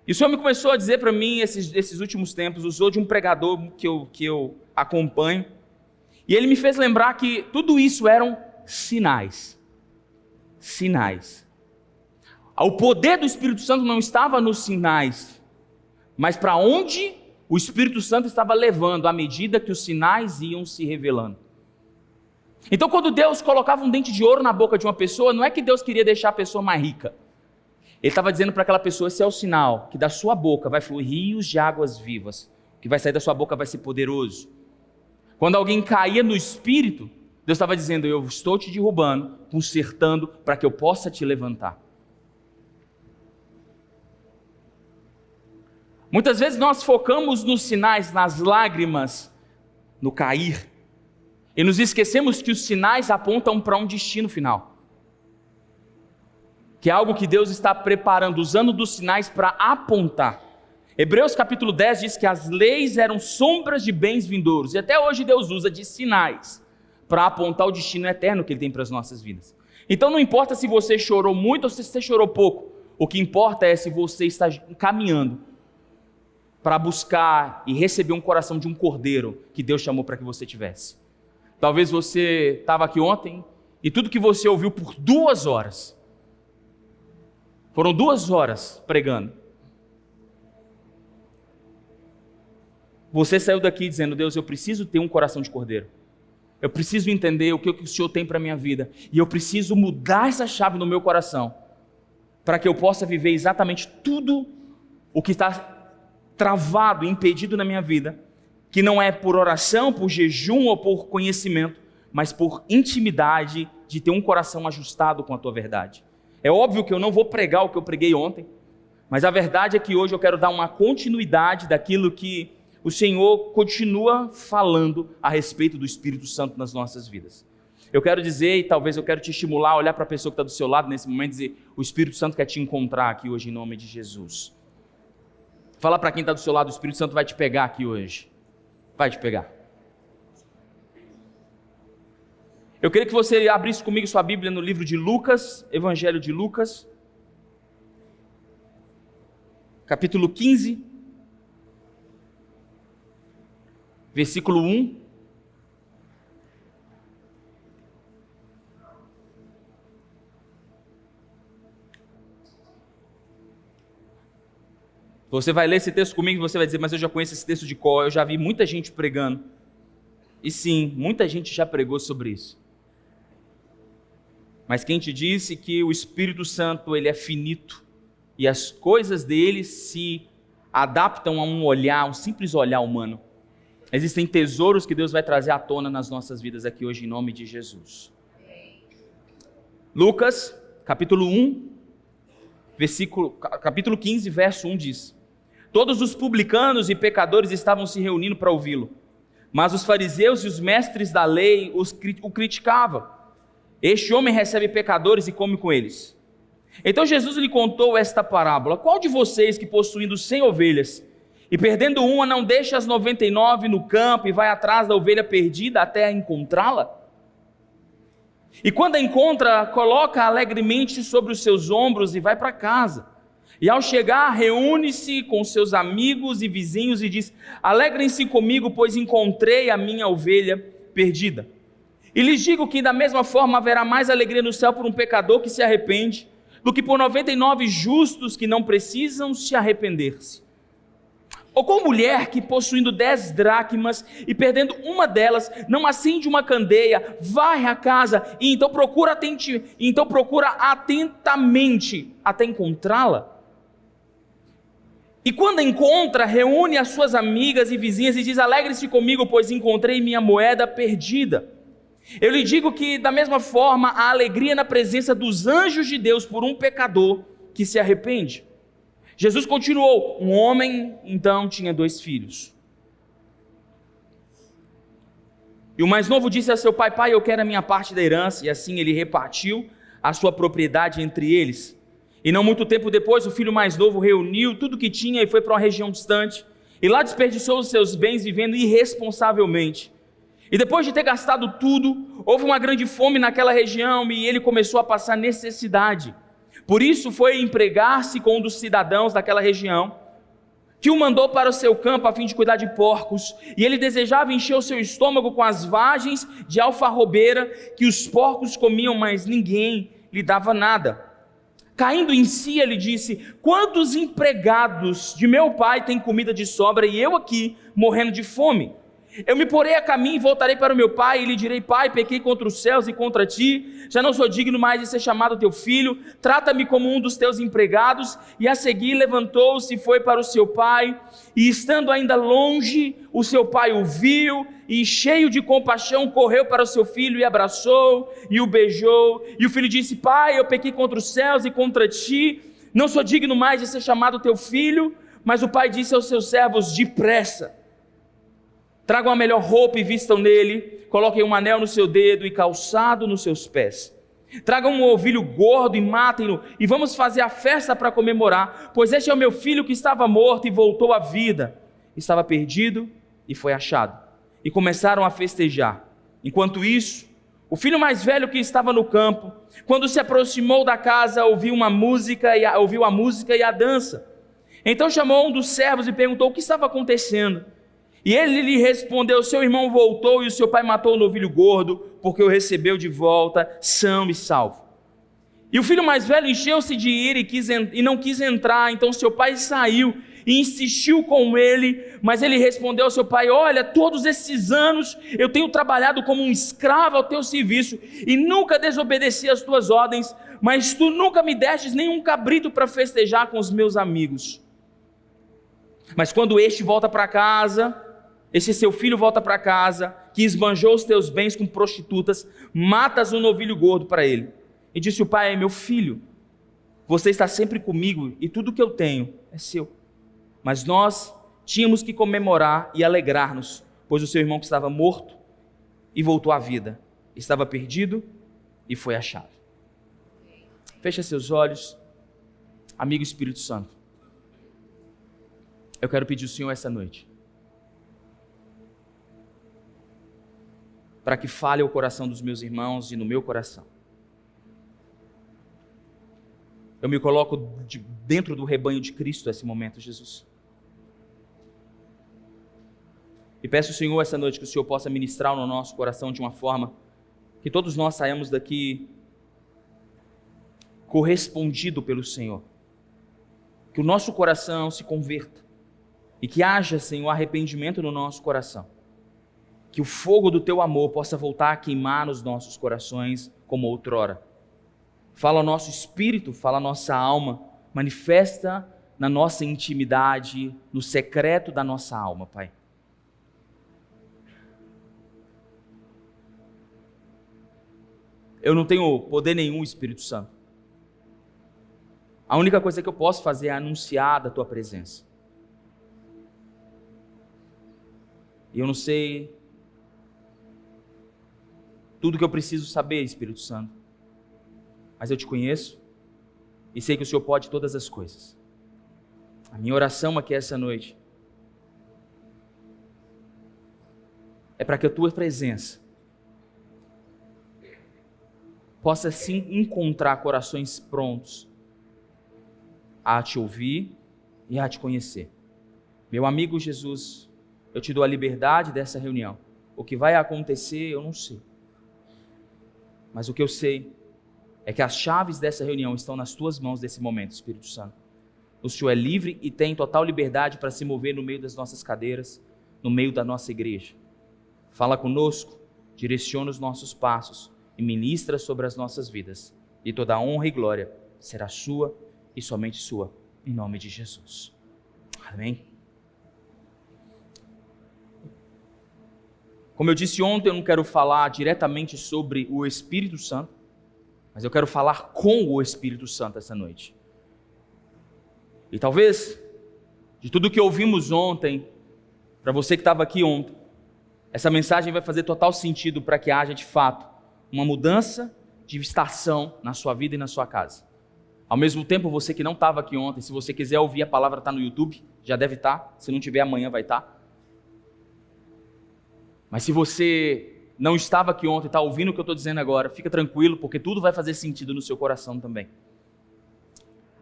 E o Senhor me começou a dizer para mim, esses últimos tempos, usou de um pregador que eu acompanho, e ele me fez lembrar que tudo isso eram sinais. Sinais. O poder do Espírito Santo não estava nos sinais, mas para onde o Espírito Santo estava levando à medida que os sinais iam se revelando. Então, quando Deus colocava um dente de ouro na boca de uma pessoa, não é que Deus queria deixar a pessoa mais rica. Ele estava dizendo para aquela pessoa: esse é o sinal, que da sua boca vai fluir rios de águas vivas. O que vai sair da sua boca vai ser poderoso. Quando alguém caía no espírito, Deus estava dizendo: eu estou te derrubando, consertando, para que eu possa te levantar. Muitas vezes nós focamos nos sinais, nas lágrimas, no cair, e nos esquecemos que os sinais apontam para um destino final, que é algo que Deus está preparando, usando dos sinais para apontar. Hebreus capítulo 10 diz que as leis eram sombras de bens vindouros, e até hoje Deus usa de sinais para apontar o destino eterno que Ele tem para as nossas vidas. Então não importa se você chorou muito ou se você chorou pouco, o que importa é se você está caminhando para buscar e receber um coração de um cordeiro que Deus chamou para que você tivesse. Talvez você estava aqui ontem e tudo que você ouviu por 2 horas, foram 2 horas pregando. Você saiu daqui dizendo: Deus, eu preciso ter um coração de cordeiro. Eu preciso entender o que o Senhor tem para a minha vida. E eu preciso mudar essa chave no meu coração para que eu possa viver exatamente tudo o que está travado, impedido na minha vida, que não é por oração, por jejum ou por conhecimento, mas por intimidade de ter um coração ajustado com a tua verdade. É óbvio que eu não vou pregar o que eu preguei ontem, mas a verdade é que hoje eu quero dar uma continuidade daquilo que o Senhor continua falando a respeito do Espírito Santo nas nossas vidas. Eu quero dizer, e talvez eu quero te estimular a olhar para a pessoa que está do seu lado nesse momento e dizer: o Espírito Santo quer te encontrar aqui hoje em nome de Jesus. Fala para quem está do seu lado: o Espírito Santo vai te pegar aqui hoje. Vai te pegar. Eu queria que você abrisse comigo sua Bíblia no livro de Lucas, Evangelho de Lucas, capítulo 15, versículo 1. Você vai ler esse texto comigo e você vai dizer: mas eu já conheço esse texto de cor, eu já vi muita gente pregando. E sim, muita gente já pregou sobre isso. Mas quem te disse que o Espírito Santo ele é finito e as coisas dele se adaptam a um olhar, um simples olhar humano? Existem tesouros que Deus vai trazer à tona nas nossas vidas aqui hoje em nome de Jesus. Lucas, capítulo 1, capítulo 15, verso 1 diz: todos os publicanos e pecadores estavam se reunindo para ouvi-lo, mas os fariseus e os mestres da lei o criticavam. Este homem recebe pecadores e come com eles. Então Jesus lhe contou esta parábola: qual de vocês que possuindo 100 ovelhas e perdendo uma não deixa as 99 no campo e vai atrás da ovelha perdida até encontrá-la? E quando a encontra, coloca alegremente sobre os seus ombros e vai para casa. E ao chegar, reúne-se com seus amigos e vizinhos e diz: alegrem-se comigo, pois encontrei a minha ovelha perdida. E lhes digo que da mesma forma haverá mais alegria no céu por um pecador que se arrepende, do que por 99 justos que não precisam se arrepender-se. Ou qual mulher que, possuindo 10 dracmas e perdendo uma delas, não acende uma candeia, varre a casa e então procura atentamente até encontrá-la? E quando a encontra, reúne as suas amigas e vizinhas e diz: alegre-se comigo, pois encontrei minha moeda perdida. Eu lhe digo que da mesma forma há alegria na presença dos anjos de Deus por um pecador que se arrepende. Jesus continuou: um homem então tinha 2 filhos. E o mais novo disse a seu pai: pai, eu quero a minha parte da herança. E assim ele repartiu a sua propriedade entre eles. E não muito tempo depois, o filho mais novo reuniu tudo que tinha e foi para uma região distante. E lá desperdiçou os seus bens vivendo irresponsavelmente. E depois de ter gastado tudo, houve uma grande fome naquela região e ele começou a passar necessidade. Por isso foi empregar-se com um dos cidadãos daquela região, que o mandou para o seu campo a fim de cuidar de porcos, e ele desejava encher o seu estômago com as vagens de alfarrobeira que os porcos comiam, mas ninguém lhe dava nada. Caindo em si, ele disse: quantos empregados de meu pai têm comida de sobra e eu aqui morrendo de fome? Eu me porei a caminho e voltarei para o meu pai, e lhe direi: pai, pequei contra os céus e contra ti, já não sou digno mais de ser chamado teu filho, trata-me como um dos teus empregados. E a seguir levantou-se e foi para o seu pai, e estando ainda longe, o seu pai o viu, e cheio de compaixão correu para o seu filho, e abraçou, e o beijou. E o filho disse: pai, eu pequei contra os céus e contra ti, não sou digno mais de ser chamado teu filho. Mas o pai disse aos seus servos: depressa, tragam a melhor roupa e vistam nele, coloquem um anel no seu dedo e calçado nos seus pés. Tragam um ovilho gordo e matem-no, e vamos fazer a festa para comemorar, pois este é o meu filho que estava morto e voltou à vida, estava perdido e foi achado. E começaram a festejar. Enquanto isso, o filho mais velho que estava no campo, quando se aproximou da casa, ouviu a música e a dança. Então chamou um dos servos e perguntou o que estava acontecendo. E ele lhe respondeu: seu irmão voltou e o seu pai matou o novilho gordo, porque o recebeu de volta são e salvo. E o filho mais velho encheu-se de ira e não quis entrar. Então seu pai saiu e insistiu com ele, mas ele respondeu ao seu pai: olha, todos esses anos eu tenho trabalhado como um escravo ao teu serviço e nunca desobedeci às tuas ordens, mas tu nunca me destes nenhum cabrito para festejar com os meus amigos. Mas quando este volta para casa, esse seu filho volta para casa, que esbanjou os teus bens com prostitutas, matas um novilho gordo para ele. E disse o pai: meu filho, você está sempre comigo e tudo que eu tenho é seu. Mas nós tínhamos que comemorar e alegrar-nos, pois o seu irmão que estava morto e voltou à vida, estava perdido e foi achado. Fecha seus olhos. Amigo Espírito Santo, eu quero pedir ao Senhor essa noite para que fale ao coração dos meus irmãos e no meu coração. Eu me coloco dentro do rebanho de Cristo nesse momento, Jesus. E peço ao Senhor essa noite que o Senhor possa ministrar no nosso coração de uma forma que todos nós saímos daqui correspondido pelo Senhor. Que o nosso coração se converta e que haja, Senhor, arrependimento no nosso coração. Que o fogo do teu amor possa voltar a queimar nos nossos corações como outrora. Fala ao nosso espírito, fala à nossa alma, manifesta na nossa intimidade, no secreto da nossa alma, Pai. Eu não tenho poder nenhum, Espírito Santo. A única coisa que eu posso fazer é anunciar da tua presença. E eu não sei tudo que eu preciso saber, Espírito Santo, mas eu te conheço e sei que o Senhor pode todas as coisas. A minha oração aqui essa noite é para que a tua presença possa sim encontrar corações prontos a te ouvir e a te conhecer. Meu amigo Jesus, eu te dou a liberdade dessa reunião. O que vai acontecer eu não sei, mas o que eu sei é que as chaves dessa reunião estão nas tuas mãos nesse momento, Espírito Santo. O Senhor é livre e tem total liberdade para se mover no meio das nossas cadeiras, no meio da nossa igreja. Fala conosco, direciona os nossos passos e ministra sobre as nossas vidas. E toda a honra e glória será sua e somente sua, em nome de Jesus. Amém. Como eu disse ontem, eu não quero falar diretamente sobre o Espírito Santo, mas eu quero falar com o Espírito Santo essa noite. E talvez, de tudo que ouvimos ontem, para você que estava aqui ontem, essa mensagem vai fazer total sentido para que haja de fato uma mudança de estação na sua vida e na sua casa. Ao mesmo tempo, você que não estava aqui ontem, se você quiser ouvir, a palavra está no YouTube, já deve estar, se não tiver amanhã vai estar. Mas se você não estava aqui ontem e está ouvindo o que eu estou dizendo agora, fica tranquilo, porque tudo vai fazer sentido no seu coração também.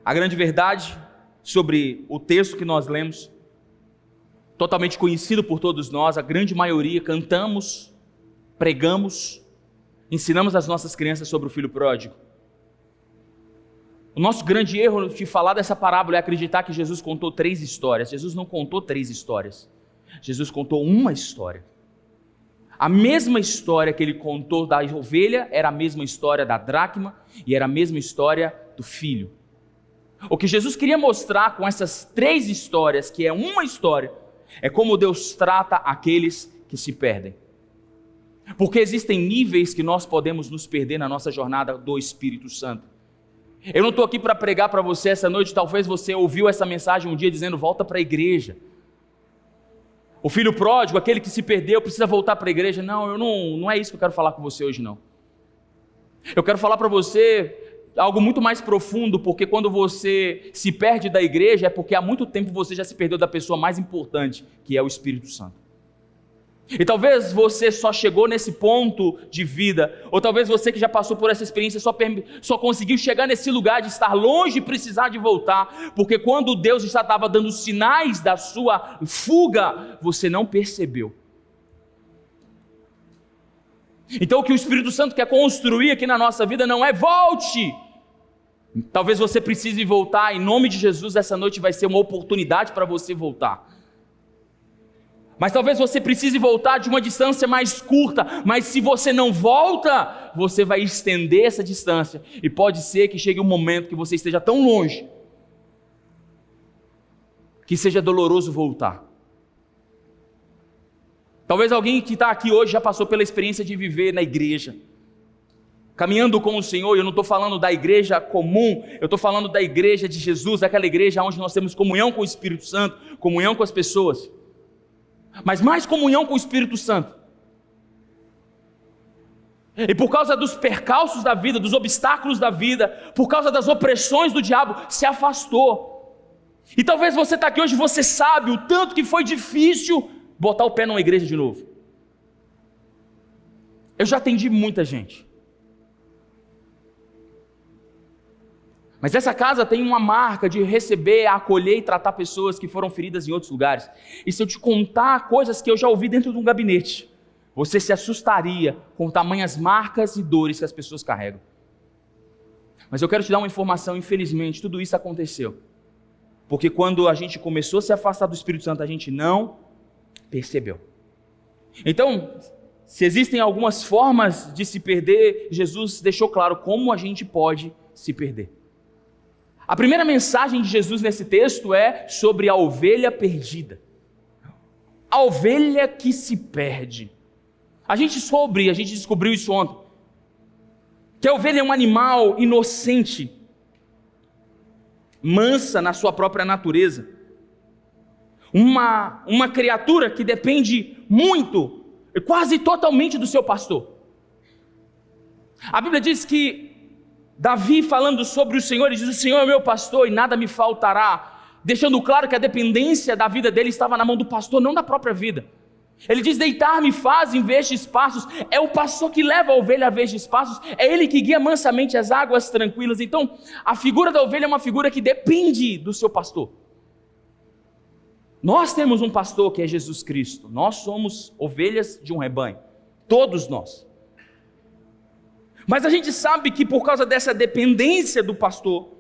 A grande verdade sobre o texto que nós lemos, totalmente conhecido por todos nós, a grande maioria cantamos, pregamos, ensinamos as nossas crianças sobre o filho pródigo. O nosso grande erro de falar dessa parábola é acreditar que Jesus contou 3 histórias. Jesus não contou 3 histórias. Jesus contou uma história. A mesma história que ele contou da ovelha era a mesma história da dracma e era a mesma história do filho. O que Jesus queria mostrar com essas 3 histórias, que é uma história, é como Deus trata aqueles que se perdem. Porque existem níveis que nós podemos nos perder na nossa jornada do Espírito Santo. Eu não estou aqui para pregar para você essa noite, talvez você ouviu essa mensagem um dia dizendo, volta para a igreja. O filho pródigo, aquele que se perdeu, precisa voltar para a igreja. Não, não é isso que eu quero falar com você hoje, não. Eu quero falar para você algo muito mais profundo, porque quando você se perde da igreja, é porque há muito tempo você já se perdeu da pessoa mais importante, que é o Espírito Santo. E talvez você só chegou nesse ponto de vida, ou talvez você que já passou por essa experiência só conseguiu chegar nesse lugar de estar longe e precisar de voltar, porque quando Deus já estava dando sinais da sua fuga, você não percebeu. Então o que o Espírito Santo quer construir aqui na nossa vida não é volte. Talvez você precise voltar, em nome de Jesus, essa noite vai ser uma oportunidade para você voltar. Mas talvez você precise voltar de uma distância mais curta, mas se você não volta, você vai estender essa distância, e pode ser que chegue um momento que você esteja tão longe, que seja doloroso voltar. Talvez alguém que está aqui hoje já passou pela experiência de viver na igreja, caminhando com o Senhor, e eu não estou falando da igreja comum, eu estou falando da igreja de Jesus, aquela igreja onde nós temos comunhão com o Espírito Santo, comunhão com as pessoas, mas mais comunhão com o Espírito Santo. E por causa dos percalços da vida, dos obstáculos da vida, por causa das opressões do diabo, se afastou. E talvez você está aqui hoje, você sabe o tanto que foi difícil botar o pé numa igreja de novo. Eu já atendi muita gente. Mas essa casa tem uma marca de receber, acolher e tratar pessoas que foram feridas em outros lugares. E se eu te contar coisas que eu já ouvi dentro de um gabinete, você se assustaria com tamanhas marcas e dores que as pessoas carregam. Mas eu quero te dar uma informação, infelizmente, tudo isso aconteceu. Porque quando a gente começou a se afastar do Espírito Santo, a gente não percebeu. Então, se existem algumas formas de se perder, Jesus deixou claro como a gente pode se perder. A primeira mensagem de Jesus nesse texto é sobre a ovelha perdida. A ovelha que se perde. A gente descobriu isso ontem, que a ovelha é um animal inocente, mansa na sua própria natureza. Uma criatura que depende muito, quase totalmente do seu pastor. A Bíblia diz que Davi, falando sobre o Senhor, ele diz: o Senhor é meu pastor e nada me faltará, deixando claro que a dependência da vida dele estava na mão do pastor, não da própria vida. Ele diz: deitar-me faz em verdes pastos. É o pastor que leva a ovelha a verdes pastos, é ele que guia mansamente as águas tranquilas. Então, a figura da ovelha é uma figura que depende do seu pastor. Nós temos um pastor que é Jesus Cristo, nós somos ovelhas de um rebanho, todos nós. Mas a gente sabe que por causa dessa dependência do pastor,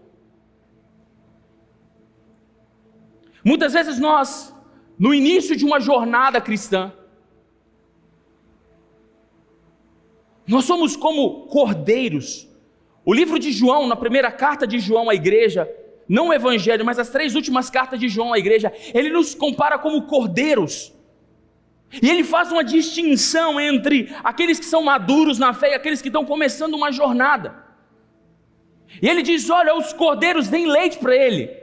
muitas vezes nós, no início de uma jornada cristã, nós somos como cordeiros. O livro de João, na primeira carta de João à igreja, não o evangelho, mas as 3 últimas cartas de João à igreja, ele nos compara como cordeiros. E ele faz uma distinção entre aqueles que são maduros na fé e aqueles que estão começando uma jornada. E ele diz: olha, os cordeiros deem leite para ele,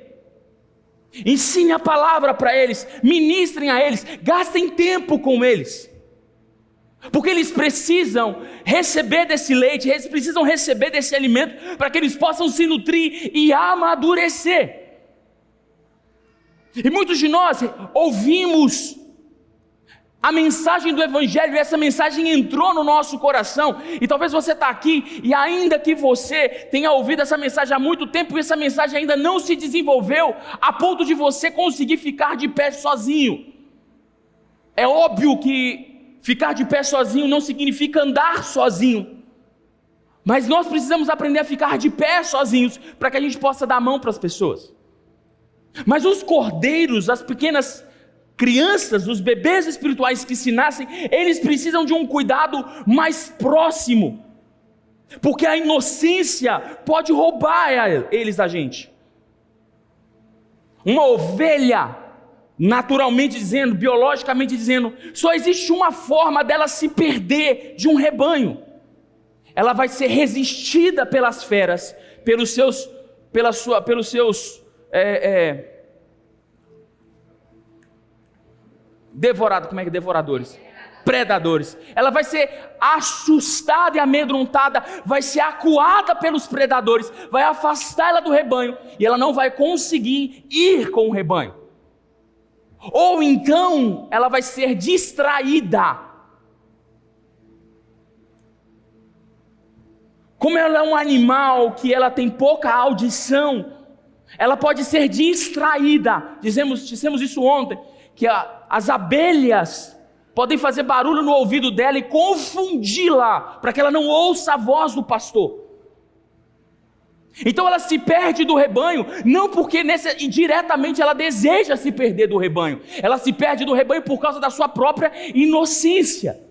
ensine a palavra para eles, ministrem a eles, gastem tempo com eles, porque eles precisam receber desse leite, eles precisam receber desse alimento para que eles possam se nutrir e amadurecer. E muitos de nós ouvimos a mensagem do Evangelho, essa mensagem entrou no nosso coração, e talvez você está aqui, e ainda que você tenha ouvido essa mensagem há muito tempo, essa mensagem ainda não se desenvolveu, a ponto de você conseguir ficar de pé sozinho. É óbvio que ficar de pé sozinho não significa andar sozinho, mas nós precisamos aprender a ficar de pé sozinhos, para que a gente possa dar a mão para as pessoas. Mas os cordeiros, as pequenas crianças, os bebês espirituais que se nascem, eles precisam de um cuidado mais próximo, porque a inocência pode roubar eles da gente. Uma ovelha, naturalmente dizendo, biologicamente dizendo, só existe uma forma dela se perder de um rebanho. Ela vai ser resistida pelas feras, pelos seus devoradores, predadores. Ela vai ser assustada e amedrontada, vai ser acuada pelos predadores, vai afastar ela do rebanho, e ela não vai conseguir ir com o rebanho. Ou então, ela vai ser distraída. Como ela é um animal que ela tem pouca audição, ela pode ser distraída. Dissemos isso ontem, que as abelhas podem fazer barulho no ouvido dela e confundi-la, para que ela não ouça a voz do pastor. Então ela se perde do rebanho, não porque diretamente ela deseja se perder do rebanho, ela se perde do rebanho por causa da sua própria inocência.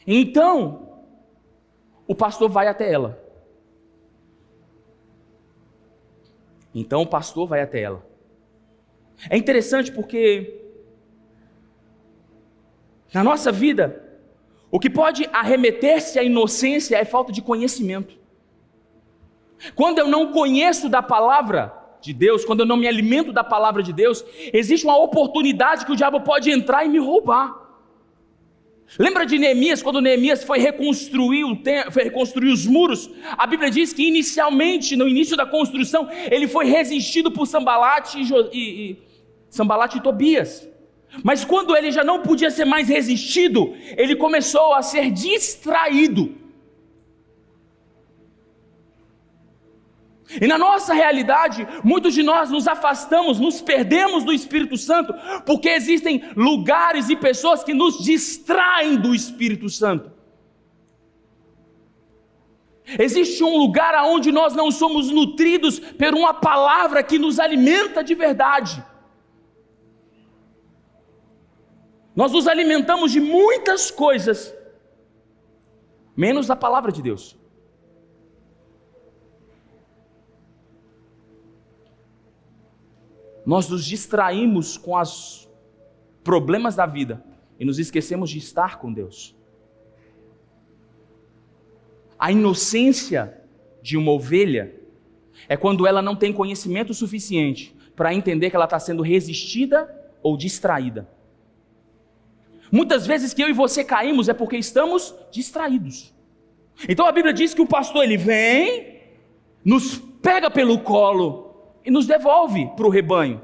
Então, o pastor vai até ela. É interessante porque na nossa vida, o que pode arremeter-se à inocência é falta de conhecimento. Quando eu não conheço da palavra de Deus, quando eu não me alimento da palavra de Deus, existe uma oportunidade que o diabo pode entrar e me roubar. Lembra de Neemias, quando Neemias foi reconstruir os muros? A Bíblia diz que inicialmente, no início da construção, ele foi resistido por Sambalate e Tobias. Mas quando ele já não podia ser mais resistido, ele começou a ser distraído. E na nossa realidade, muitos de nós nos afastamos, nos perdemos do Espírito Santo, porque existem lugares e pessoas que nos distraem do Espírito Santo. Existe um lugar onde nós não somos nutridos por uma palavra que nos alimenta de verdade. Nós nos alimentamos de muitas coisas, menos da palavra de Deus. Nós nos distraímos com os problemas da vida e nos esquecemos de estar com Deus. A inocência de uma ovelha é quando ela não tem conhecimento suficiente para entender que ela está sendo resistida ou distraída. Muitas vezes que eu e você caímos é porque estamos distraídos. Então a Bíblia diz que o pastor ele vem, nos pega pelo colo e nos devolve para o rebanho.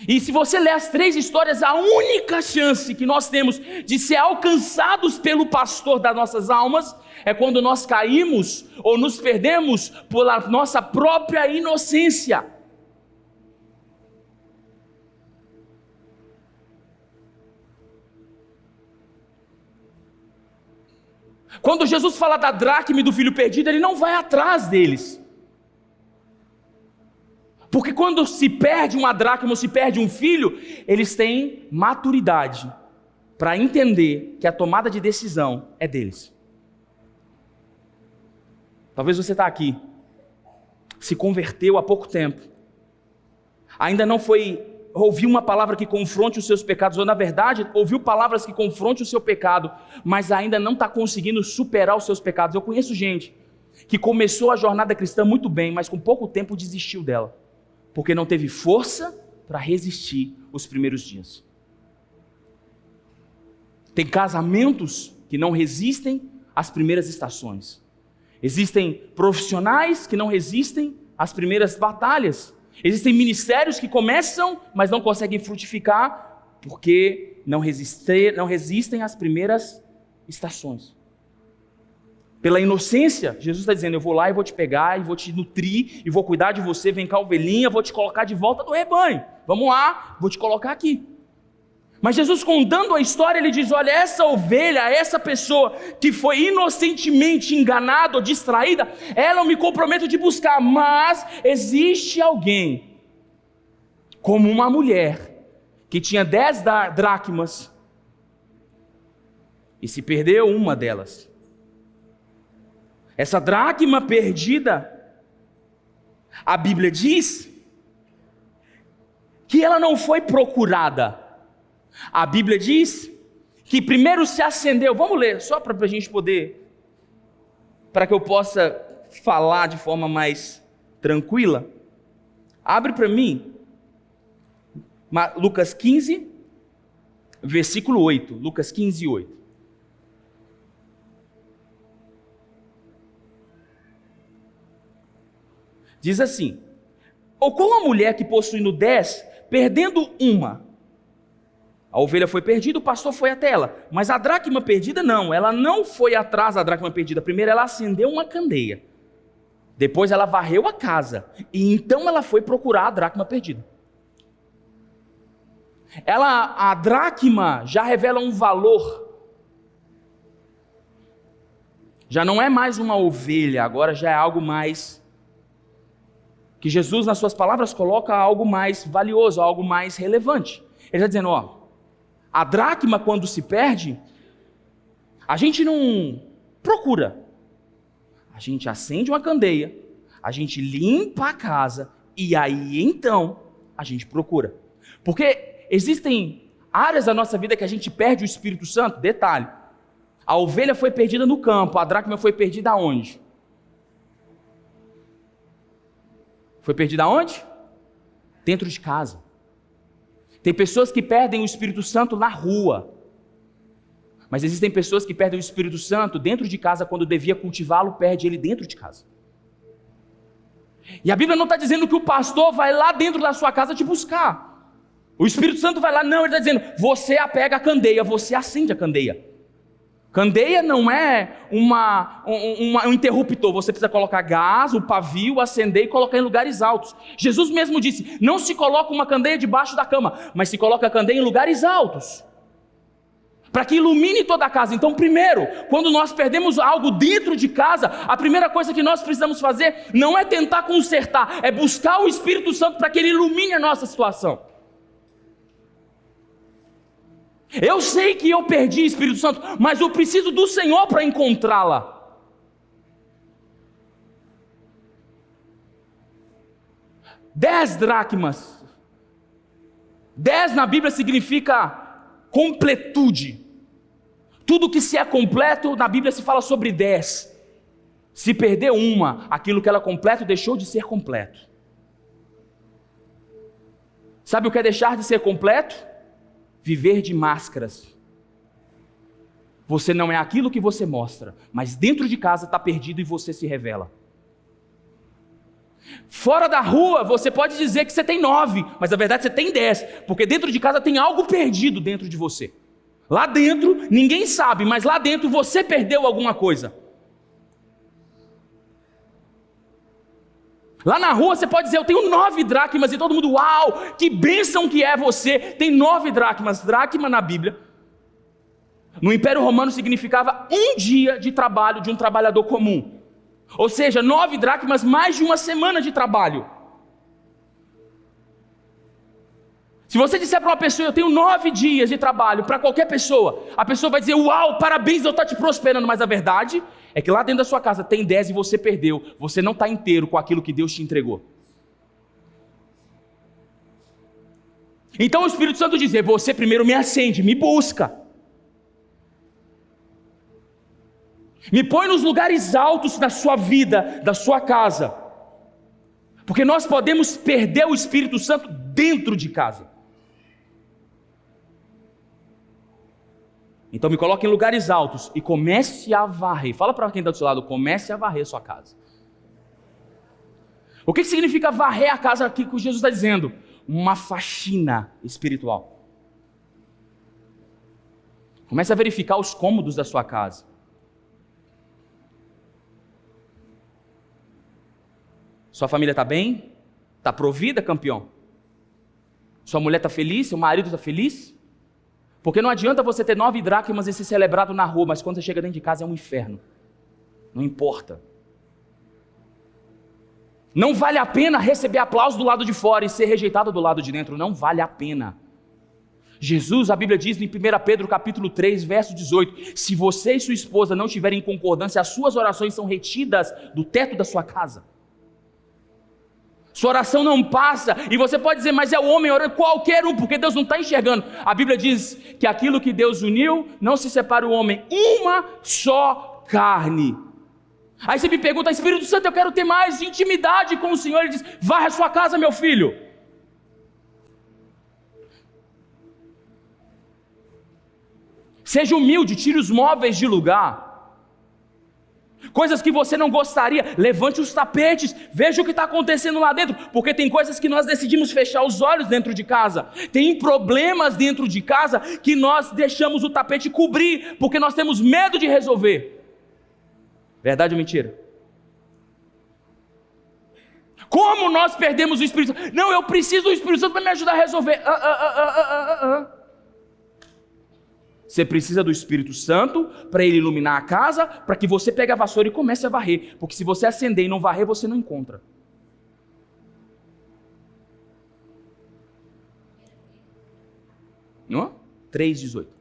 E se você ler as 3 histórias, a única chance que nós temos de ser alcançados pelo pastor das nossas almas é quando nós caímos ou nos perdemos pela nossa própria inocência. Quando Jesus fala da dracma e do filho perdido, ele não vai atrás deles. Porque quando se perde uma dracma ou se perde um filho, eles têm maturidade para entender que a tomada de decisão é deles. Talvez você está aqui, se converteu há pouco tempo, ainda não ouviu uma palavra que confronte os seus pecados, ou na verdade, ouviu palavras que confronte o seu pecado, mas ainda não está conseguindo superar os seus pecados. Eu conheço gente que começou a jornada cristã muito bem, mas com pouco tempo desistiu dela, porque não teve força para resistir os primeiros dias. Tem casamentos que não resistem às primeiras estações. Existem profissionais que não resistem às primeiras batalhas. Existem ministérios que começam, mas não conseguem frutificar, porque não resistem às primeiras estações. Pela inocência, Jesus está dizendo, eu vou lá e vou te pegar, e vou te nutrir, e vou cuidar de você, vem cá ovelhinha, vou te colocar de volta no rebanho. Vamos lá, vou te colocar aqui. Mas Jesus, contando a história, ele diz, olha, essa ovelha, essa pessoa que foi inocentemente enganada ou distraída, ela eu me comprometo de buscar, mas existe alguém, como uma mulher, que tinha 10 dracmas, e se perdeu uma delas. Essa dracma perdida, a Bíblia diz que ela não foi procurada. A Bíblia diz que primeiro se acendeu. Vamos ler, só para a gente poder, para que eu possa falar de forma mais tranquila. Abre para mim, Lucas 15, versículo 8. Lucas 15, 8. Diz assim, ou como a mulher que possuindo 10, perdendo uma, a ovelha foi perdida, o pastor foi até ela, mas a dracma perdida não, ela não foi atrás da dracma perdida, primeiro ela acendeu uma candeia, depois ela varreu a casa, e então ela foi procurar a dracma perdida. A dracma já revela um valor, já não é mais uma ovelha, agora já é algo mais, que Jesus nas suas palavras coloca algo mais valioso, algo mais relevante. Ele está dizendo, a dracma quando se perde, a gente não procura, a gente acende uma candeia, a gente limpa a casa, e aí então a gente procura. Porque existem áreas da nossa vida que a gente perde o Espírito Santo. Detalhe, a ovelha foi perdida no campo, a dracma foi perdida aonde? Foi perdida aonde? Dentro de casa. Tem pessoas que perdem o Espírito Santo na rua, mas existem pessoas que perdem o Espírito Santo dentro de casa, quando devia cultivá-lo, perde ele dentro de casa. E a Bíblia não está dizendo que o pastor vai lá dentro da sua casa te buscar. O Espírito Santo vai lá, não, ele está dizendo, você apega a candeia, você acende a candeia. Candeia não é um interruptor, você precisa colocar gás, o pavio, acender e colocar em lugares altos. Jesus mesmo disse, não se coloca uma candeia debaixo da cama, mas se coloca a candeia em lugares altos, para que ilumine toda a casa. Então primeiro, quando nós perdemos algo dentro de casa, a primeira coisa que nós precisamos fazer, não é tentar consertar, é buscar o Espírito Santo para que ele ilumine a nossa situação. Eu sei que eu perdi o Espírito Santo, mas eu preciso do Senhor para encontrá-la. 10 dracmas. 10 na Bíblia significa completude. Tudo que se é completo, na Bíblia se fala sobre 10. Se perder uma, aquilo que ela completa deixou de ser completo. Sabe o que é deixar de ser completo? Viver de máscaras. Você não é aquilo que você mostra, mas dentro de casa está perdido e você se revela. Fora da rua, você pode dizer que você tem 9, mas na verdade você tem 10, porque dentro de casa tem algo perdido dentro de você. Lá dentro, ninguém sabe, mas lá dentro você perdeu alguma coisa. Lá na rua você pode dizer, eu tenho 9 dracmas, e todo mundo, uau, que bênção que é você, tem 9 dracmas. Dracma na Bíblia, no Império Romano significava um dia de trabalho de um trabalhador comum. Ou seja, 9 dracmas, mais de uma semana de trabalho. Se você disser para uma pessoa, eu tenho 9 dias de trabalho, para qualquer pessoa, a pessoa vai dizer, uau, parabéns, eu estou te prosperando, mas a verdade é que lá dentro da sua casa tem 10 e você perdeu, você não está inteiro com aquilo que Deus te entregou. Então o Espírito Santo diz, você primeiro me acende, me busca. Me põe nos lugares altos da sua vida, da sua casa. Porque nós podemos perder o Espírito Santo dentro de casa. Então me coloque em lugares altos e comece a varrer. Fala para quem está do seu lado, comece a varrer a sua casa. O que significa varrer a casa aqui que Jesus está dizendo? Uma faxina espiritual. Comece a verificar os cômodos da sua casa. Sua família está bem? Está provida, campeão? Sua mulher está feliz? Seu marido está feliz? Porque não adianta você ter 9 dracmas e ser celebrado na rua, mas quando você chega dentro de casa é um inferno. Não importa. Não vale a pena receber aplauso do lado de fora e ser rejeitado do lado de dentro. Não vale a pena. Jesus, a Bíblia diz em 1 Pedro capítulo 3, verso 18, se você e sua esposa não tiverem concordância, as suas orações são retidas do teto da sua casa. Sua oração não passa, e você pode dizer, mas é o homem orando, qualquer um, porque Deus não está enxergando. A Bíblia diz que aquilo que Deus uniu, não se separa o homem, uma só carne. Aí você me pergunta, Espírito Santo, eu quero ter mais intimidade com o Senhor. Ele diz, varre a sua casa, meu filho. Seja humilde, tire os móveis de lugar. Coisas que você não gostaria, levante os tapetes, veja o que está acontecendo lá dentro, porque tem coisas que nós decidimos fechar os olhos dentro de casa, tem problemas dentro de casa que nós deixamos o tapete cobrir, porque nós temos medo de resolver. Verdade ou mentira? Como nós perdemos o Espírito Santo? Não, eu preciso do Espírito Santo para me ajudar a resolver. Você precisa do Espírito Santo para ele iluminar a casa, para que você pegue a vassoura e comece a varrer. Porque se você acender e não varrer, você não encontra. Não? 3:18.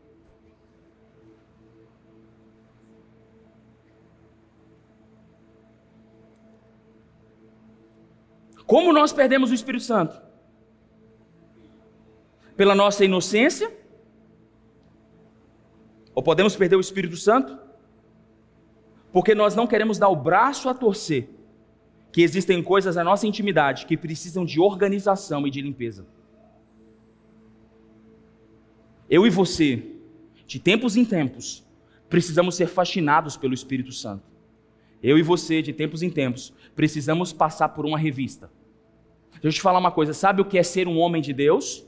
Como nós perdemos o Espírito Santo? Pela nossa inocência? Ou podemos perder o Espírito Santo? Porque nós não queremos dar o braço a torcer, que existem coisas na nossa intimidade que precisam de organização e de limpeza. Eu e você, de tempos em tempos, precisamos ser fascinados pelo Espírito Santo. Eu e você, de tempos em tempos, precisamos passar por uma revista. Deixa eu te falar uma coisa, sabe o que é ser um homem de Deus?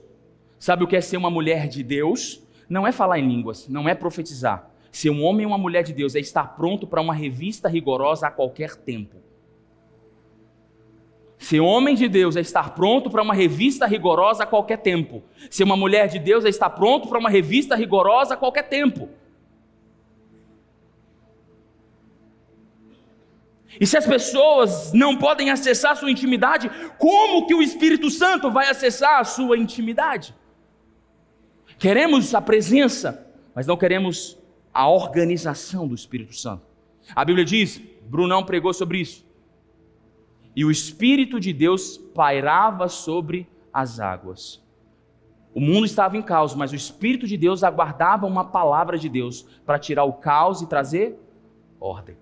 Sabe o que é ser uma mulher de Deus? Não é falar em línguas, não é profetizar. Ser um homem e uma mulher de Deus é estar pronto para uma revista rigorosa a qualquer tempo. Ser homem de Deus é estar pronto para uma revista rigorosa a qualquer tempo. Ser uma mulher de Deus é estar pronto para uma revista rigorosa a qualquer tempo. E se as pessoas não podem acessar a sua intimidade, como que o Espírito Santo vai acessar a sua intimidade? Queremos a presença, mas não queremos a organização do Espírito Santo. A Bíblia diz, Brunão pregou sobre isso, e o Espírito de Deus pairava sobre as águas. O mundo estava em caos, mas o Espírito de Deus aguardava uma palavra de Deus para tirar o caos e trazer ordem.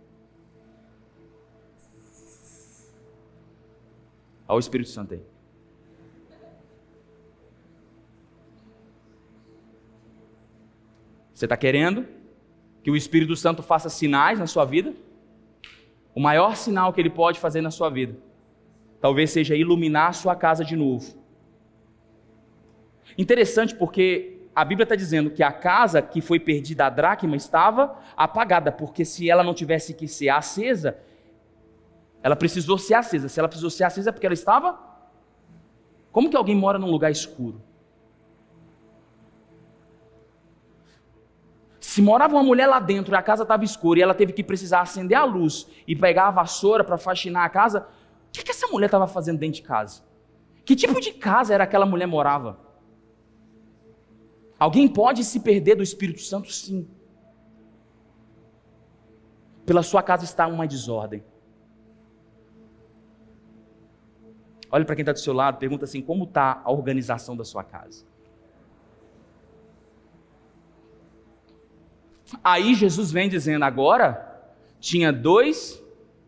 Olha o Espírito Santo aí. Você está querendo que o Espírito Santo faça sinais na sua vida? O maior sinal que ele pode fazer na sua vida, talvez seja iluminar a sua casa de novo. Interessante porque a Bíblia está dizendo que a casa que foi perdida, a dracma, estava apagada, porque se ela não tivesse que ser acesa, ela precisou ser acesa. Se ela precisou ser acesa é porque ela estava... Como que alguém mora num lugar escuro? Se morava uma mulher lá dentro e a casa estava escura e ela teve que precisar acender a luz e pegar a vassoura para faxinar a casa, o que essa mulher estava fazendo dentro de casa? Que tipo de casa era aquela mulher morava? Alguém pode se perder do Espírito Santo? Sim. Pela sua casa está uma desordem. Olha para quem está do seu lado, pergunta assim, como está a organização da sua casa? Aí Jesus vem dizendo, agora tinha 2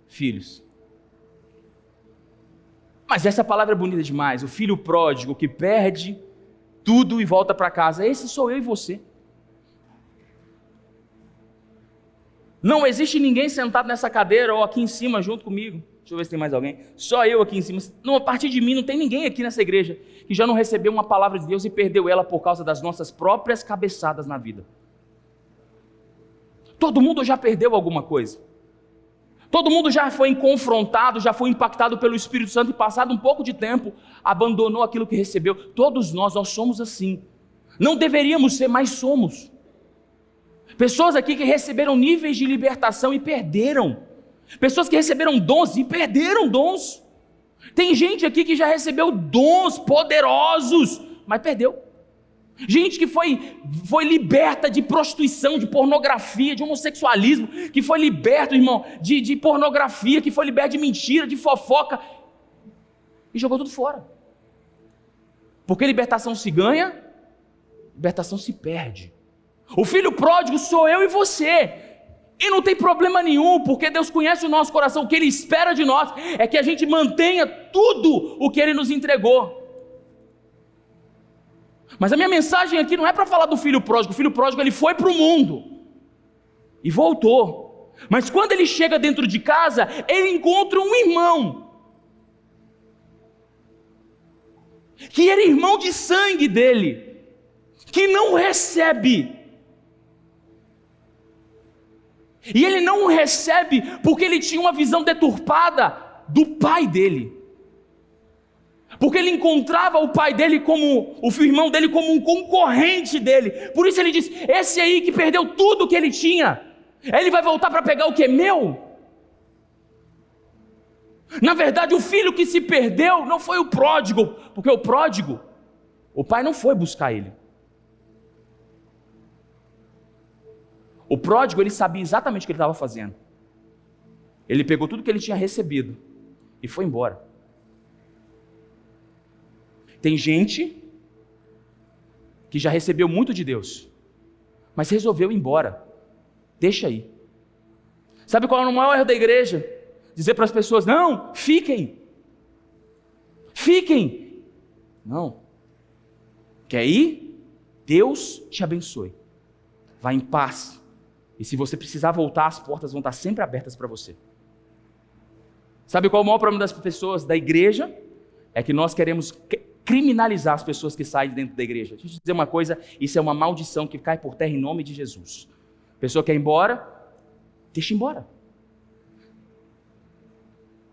filhos. Mas essa palavra é bonita demais, o filho pródigo que perde tudo e volta para casa, esse sou eu e você. Não existe ninguém sentado nessa cadeira ou aqui em cima junto comigo. Deixa eu ver se tem mais alguém. Só eu aqui em cima. Não, a partir de mim não tem ninguém aqui nessa igreja que já não recebeu uma palavra de Deus e perdeu ela por causa das nossas próprias cabeçadas na vida. Todo mundo já perdeu alguma coisa. Todo mundo já foi confrontado, já foi impactado pelo Espírito Santo e passado um pouco de tempo, abandonou aquilo que recebeu. Todos nós somos assim. Não deveríamos ser, mas somos. Pessoas aqui que receberam níveis de libertação e perderam. Pessoas que receberam dons e perderam dons. Tem gente aqui que já recebeu dons poderosos, mas perdeu. Gente que foi liberta de prostituição, de pornografia, de homossexualismo, que foi liberto, irmão, de pornografia, que foi liberto de mentira, de fofoca, e jogou tudo fora. Porque libertação se ganha, libertação se perde. O filho pródigo sou eu e você, e não tem problema nenhum, porque Deus conhece o nosso coração. O que Ele espera de nós é que a gente mantenha tudo o que Ele nos entregou. Mas a minha mensagem aqui não é para falar do filho pródigo. O filho pródigo, ele foi para o mundo e voltou. Mas quando ele chega dentro de casa, ele encontra um irmão que era irmão de sangue dele, que não recebe. E ele não recebe porque ele tinha uma visão deturpada do pai dele. Porque ele encontrava o pai dele como, o irmão dele como um concorrente dele. Por isso ele diz, esse aí que perdeu tudo que ele tinha, ele vai voltar para pegar o que é meu? Na verdade, o filho que se perdeu não foi o pródigo, porque o pródigo, o pai não foi buscar ele. O pródigo, ele sabia exatamente o que ele estava fazendo. Ele pegou tudo que ele tinha recebido e foi embora. Tem gente que já recebeu muito de Deus, mas resolveu ir embora. Deixa aí. Sabe qual é o maior erro da igreja? Dizer para as pessoas, não, fiquem. Fiquem. Não. Quer ir? Deus te abençoe. Vá em paz. E se você precisar voltar, as portas vão estar sempre abertas para você. Sabe qual é o maior problema das pessoas da igreja? É que nós queremos criminalizar as pessoas que saem dentro da igreja. Deixa eu te dizer uma coisa, isso é uma maldição que cai por terra em nome de Jesus. A pessoa quer ir embora, deixa embora.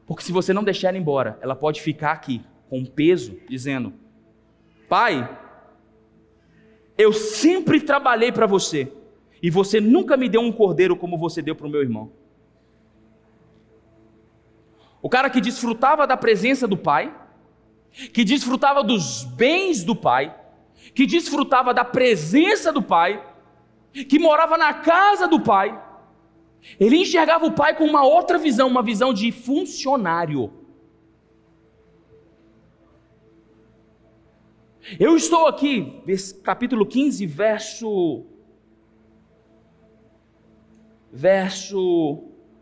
Porque se você não deixar ela embora, ela pode ficar aqui com peso, dizendo, pai, eu sempre trabalhei para você, e você nunca me deu um cordeiro como você deu para o meu irmão. O cara que desfrutava da presença do pai, que desfrutava dos bens do pai, que desfrutava da presença do pai, que morava na casa do pai, ele enxergava o pai com uma outra visão, uma visão de funcionário. Eu estou aqui, capítulo 15, verso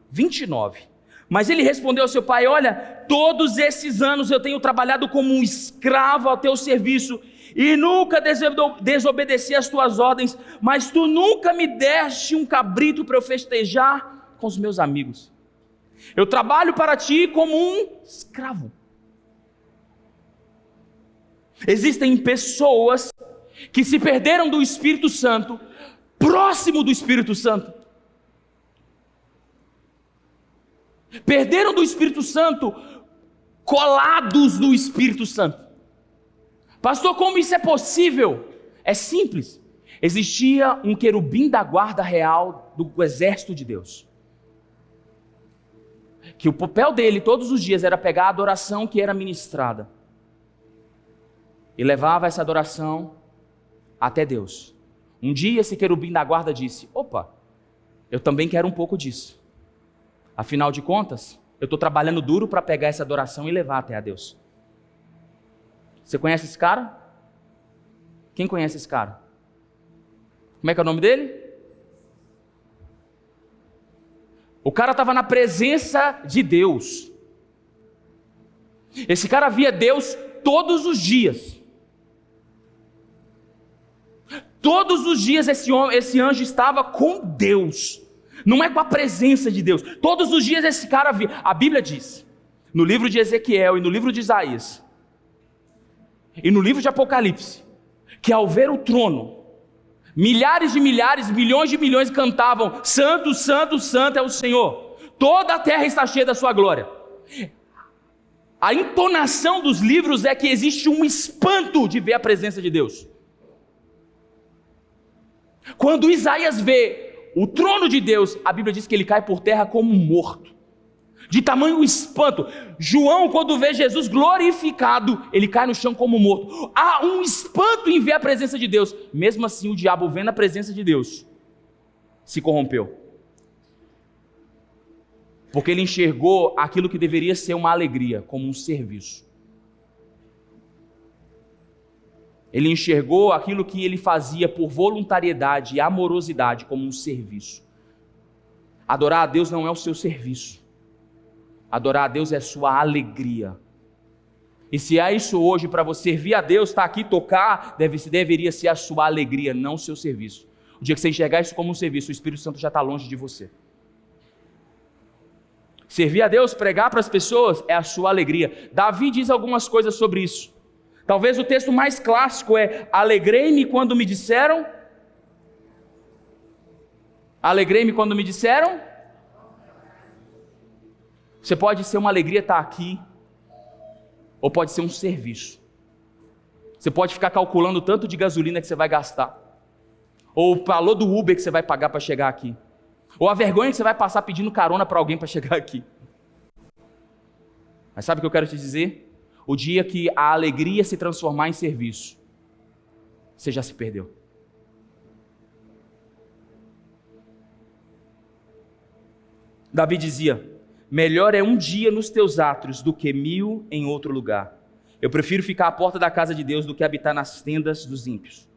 29. Mas ele respondeu ao seu pai, olha, todos esses anos eu tenho trabalhado como um escravo ao teu serviço e nunca desobedeci às tuas ordens, mas tu nunca me deste um cabrito para eu festejar com os meus amigos. Eu trabalho para ti como um escravo. Existem pessoas que se perderam do Espírito Santo, próximo do Espírito Santo. Perderam do Espírito Santo, colados no Espírito Santo. Pastor, como isso é possível? É simples. Existia um querubim da guarda real do exército de Deus, que o papel dele todos os dias era pegar a adoração que era ministrada e levava essa adoração até Deus. Um dia esse querubim da guarda disse, opa, eu também quero um pouco disso. Afinal de contas, eu estou trabalhando duro para pegar essa adoração e levar até a Deus. Você conhece esse cara? Quem conhece esse cara? Como é que é o nome dele? O cara estava na presença de Deus. Esse cara via Deus todos os dias. Todos os dias esse anjo estava com Deus. Não é com a presença de Deus. Todos os dias esse cara via. A Bíblia diz no livro de Ezequiel e no livro de Isaías, e no livro de Apocalipse, que ao ver o trono, milhares de milhares, milhões de milhões cantavam: Santo, Santo, Santo é o Senhor, toda a terra está cheia da sua glória. A entonação dos livros é que existe um espanto de ver a presença de Deus. Quando Isaías vê o trono de Deus, a Bíblia diz que ele cai por terra como morto, de tamanho espanto. João, quando vê Jesus glorificado, ele cai no chão como morto. Há um espanto em ver a presença de Deus. Mesmo assim, o diabo, vendo a presença de Deus, se corrompeu, porque ele enxergou aquilo que deveria ser uma alegria como um serviço. Ele enxergou aquilo que ele fazia por voluntariedade e amorosidade como um serviço. Adorar a Deus não é o seu serviço. Adorar a Deus é sua alegria. E se é isso hoje, para você servir a Deus, estar aqui, tocar, deveria ser a sua alegria, não o seu serviço. O dia que você enxergar isso como um serviço, o Espírito Santo já está longe de você. Servir a Deus, pregar para as pessoas, é a sua alegria. Davi diz algumas coisas sobre isso. Talvez o texto mais clássico é: alegrei-me quando me disseram. Alegrei-me quando me disseram. Você pode ser uma alegria estar aqui, ou pode ser um serviço. Você pode ficar calculando o tanto de gasolina que você vai gastar, ou o valor do Uber que você vai pagar para chegar aqui, ou a vergonha que você vai passar pedindo carona para alguém para chegar aqui. Mas sabe o que eu quero te dizer? O dia que a alegria se transformar em serviço, você já se perdeu. Davi dizia: melhor é um dia nos teus átrios do que 1000 em outro lugar. Eu prefiro ficar à porta da casa de Deus do que habitar nas tendas dos ímpios.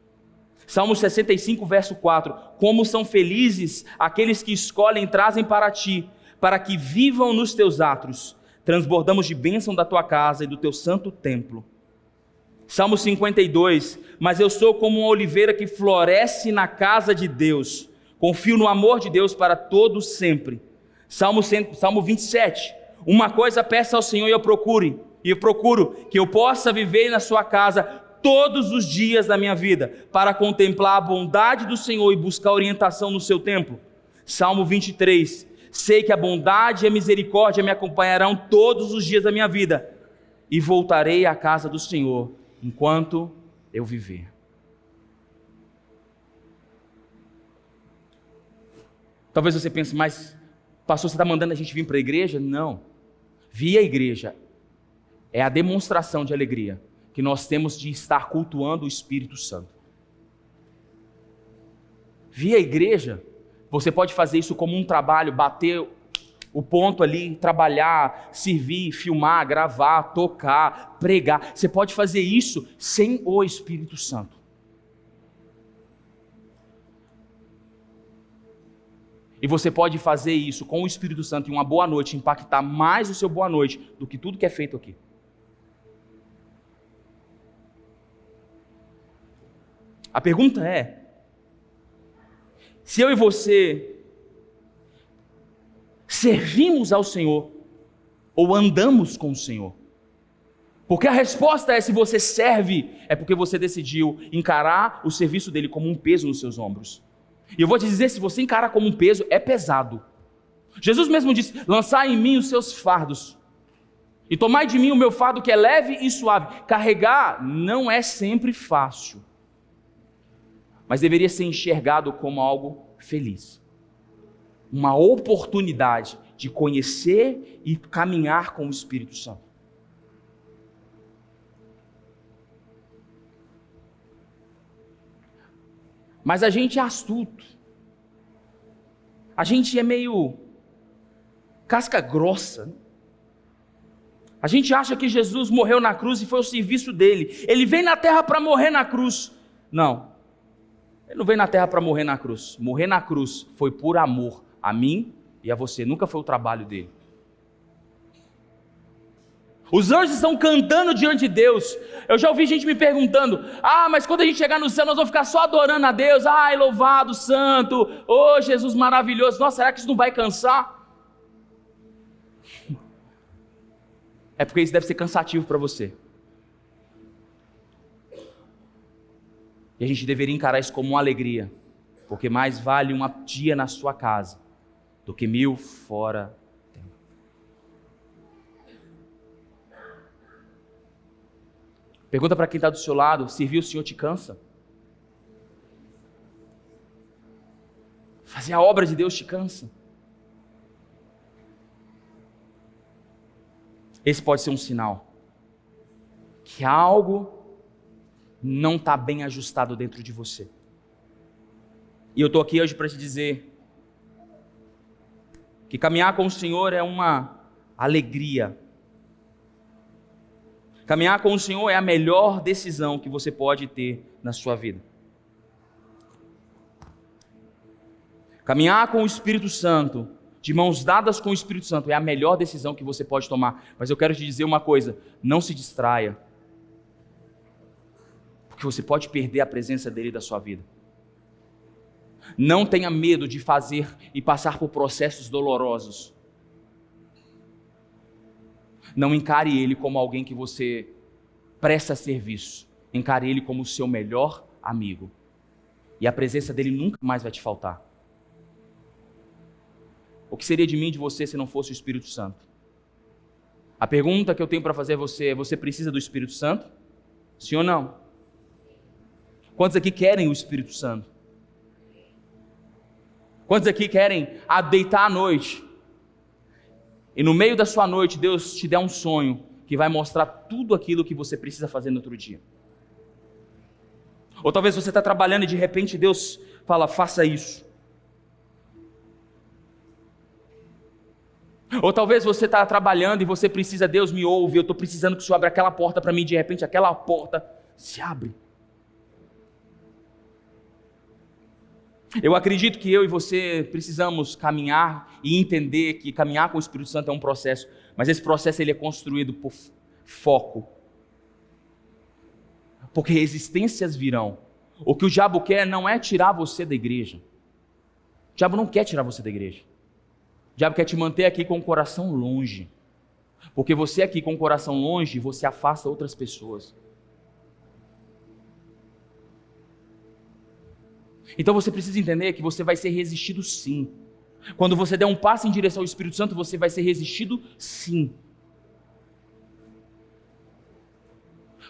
Salmo 65, verso 4. Como são felizes aqueles que escolhem e trazem para ti, para que vivam nos teus átrios. Transbordamos de bênção da tua casa e do teu santo templo. Salmo 52. Mas eu sou como uma oliveira que floresce na casa de Deus. Confio no amor de Deus para todo sempre. Salmo 27. Uma coisa peço ao Senhor e eu procuro que eu possa viver na sua casa todos os dias da minha vida, para contemplar a bondade do Senhor e buscar orientação no seu templo. Salmo 23. Sei que a bondade e a misericórdia me acompanharão todos os dias da minha vida, e voltarei à casa do Senhor enquanto eu viver. Talvez você pense: mas pastor, você está mandando a gente vir para a igreja? Não. Vir à igreja é a demonstração de alegria que nós temos de estar cultuando o Espírito Santo. Vir à igreja, você pode fazer isso como um trabalho, bater o ponto ali, trabalhar, servir, filmar, gravar, tocar, pregar. Você pode fazer isso sem o Espírito Santo. E você pode fazer isso com o Espírito Santo em uma boa noite, impactar mais o seu boa noite do que tudo que é feito aqui. A pergunta é: se eu e você servimos ao Senhor ou andamos com o Senhor? Porque a resposta é: se você serve, é porque você decidiu encarar o serviço dele como um peso nos seus ombros. E eu vou te dizer, se você encara como um peso, é pesado. Jesus mesmo disse: lançai em mim os seus fardos, e tomai de mim o meu fardo que é leve e suave. Carregar não é sempre fácil, mas deveria ser enxergado como algo feliz. Uma oportunidade de conhecer e caminhar com o Espírito Santo. Mas a gente é astuto. A gente é meio casca grossa. A gente acha que Jesus morreu na cruz e foi o serviço dele. Ele veio na terra para morrer na cruz. Não. Ele não veio na terra para morrer na cruz. Morrer na cruz foi por amor a mim e a você. Nunca foi o trabalho dele. Os anjos estão cantando diante de Deus. Eu já ouvi gente me perguntando: mas quando a gente chegar no céu nós vamos ficar só adorando a Deus. Ai, louvado, santo, oh Jesus maravilhoso. Nossa, será que isso não vai cansar? é porque isso deve ser cansativo para você. E a gente deveria encarar isso como uma alegria, porque mais vale um dia na sua casa do que 1000 fora. Pergunta para quem está do seu lado: servir o Senhor te cansa? Fazer a obra de Deus te cansa? Esse pode ser um sinal que algo não está bem ajustado dentro de você. E eu estou aqui hoje para te dizer que caminhar com o Senhor é uma alegria. Caminhar com o Senhor é a melhor decisão que você pode ter na sua vida. Caminhar com o Espírito Santo, de mãos dadas com o Espírito Santo, é a melhor decisão que você pode tomar. Mas eu quero te dizer uma coisa: não se distraia, porque você pode perder a presença dele da sua vida. Não tenha medo de fazer e passar por processos dolorosos. Não encare ele como alguém que você presta serviço. Encare ele como o seu melhor amigo. E a presença dele nunca mais vai te faltar. O que seria de mim e de você se não fosse o Espírito Santo? A pergunta que eu tenho para fazer a você é: você precisa do Espírito Santo? Sim ou não? Quantos aqui querem o Espírito Santo? Quantos aqui querem deitar à noite e no meio da sua noite Deus te der um sonho que vai mostrar tudo aquilo que você precisa fazer no outro dia? Ou talvez você está trabalhando e de repente Deus fala: faça isso. Ou talvez você está trabalhando e você precisa: Deus me ouve, eu estou precisando que o Senhor abra aquela porta para mim, e de repente aquela porta se abre. Eu acredito que eu e você precisamos caminhar e entender que caminhar com o Espírito Santo é um processo, mas esse processo ele é construído por foco. Porque resistências virão. O que o diabo quer não é tirar você da igreja. O diabo não quer tirar você da igreja. O diabo quer te manter aqui com o coração longe. Porque você aqui com o coração longe, você afasta outras pessoas. Então você precisa entender que você vai ser resistido sim. Quando você der um passo em direção ao Espírito Santo, você vai ser resistido sim.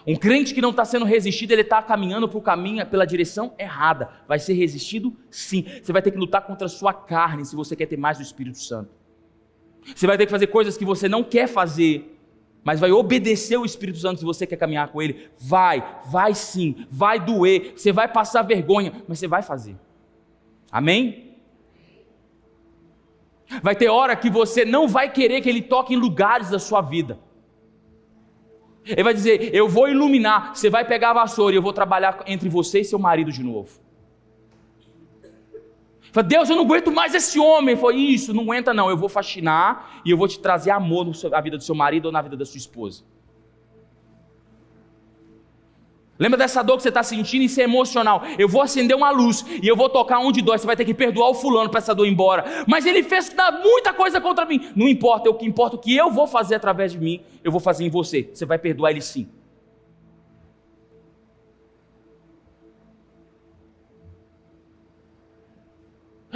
Um crente que não está sendo resistido, ele está caminhando para o caminho, pela direção errada. Vai ser resistido sim. Você vai ter que lutar contra a sua carne se você quer ter mais do Espírito Santo. Você vai ter que fazer coisas que você não quer fazer, mas vai obedecer o Espírito Santo se você quer caminhar com ele. Vai sim, vai doer, você vai passar vergonha, mas você vai fazer. Amém? Vai ter hora que você não vai querer que ele toque em lugares da sua vida. Ele vai dizer: eu vou iluminar, você vai pegar a vassoura e eu vou trabalhar entre você e seu marido de novo. Fala: Deus, eu não aguento mais esse homem. Foi isso, não aguenta não, eu vou faxinar e eu vou te trazer amor na vida do seu marido ou na vida da sua esposa. Lembra dessa dor que você está sentindo? Isso é emocional. Eu vou acender uma luz e eu vou tocar onde dói. Você vai ter que perdoar o fulano para essa dor ir embora. Mas ele fez muita coisa contra mim. Não importa, o que importa é o que eu vou fazer através de mim, eu vou fazer em você. Você vai perdoar ele sim.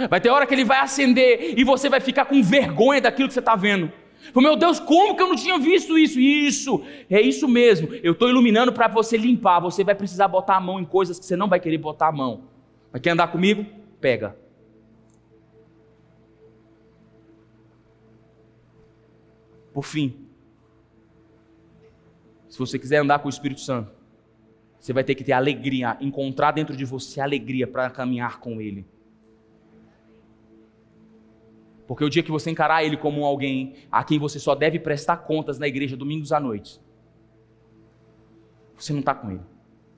Vai ter hora que ele vai acender e você vai ficar com vergonha daquilo que você está vendo. Meu Deus, como que eu não tinha visto isso? Isso, é isso mesmo. Eu estou iluminando para você limpar. Você vai precisar botar a mão em coisas que você não vai querer botar a mão. Mas quer andar comigo? Pega. Por fim, se você quiser andar com o Espírito Santo, você vai ter que ter alegria, encontrar dentro de você alegria para caminhar com Ele. Porque o dia que você encarar Ele como alguém a quem você só deve prestar contas na igreja domingos à noite, você não está com Ele,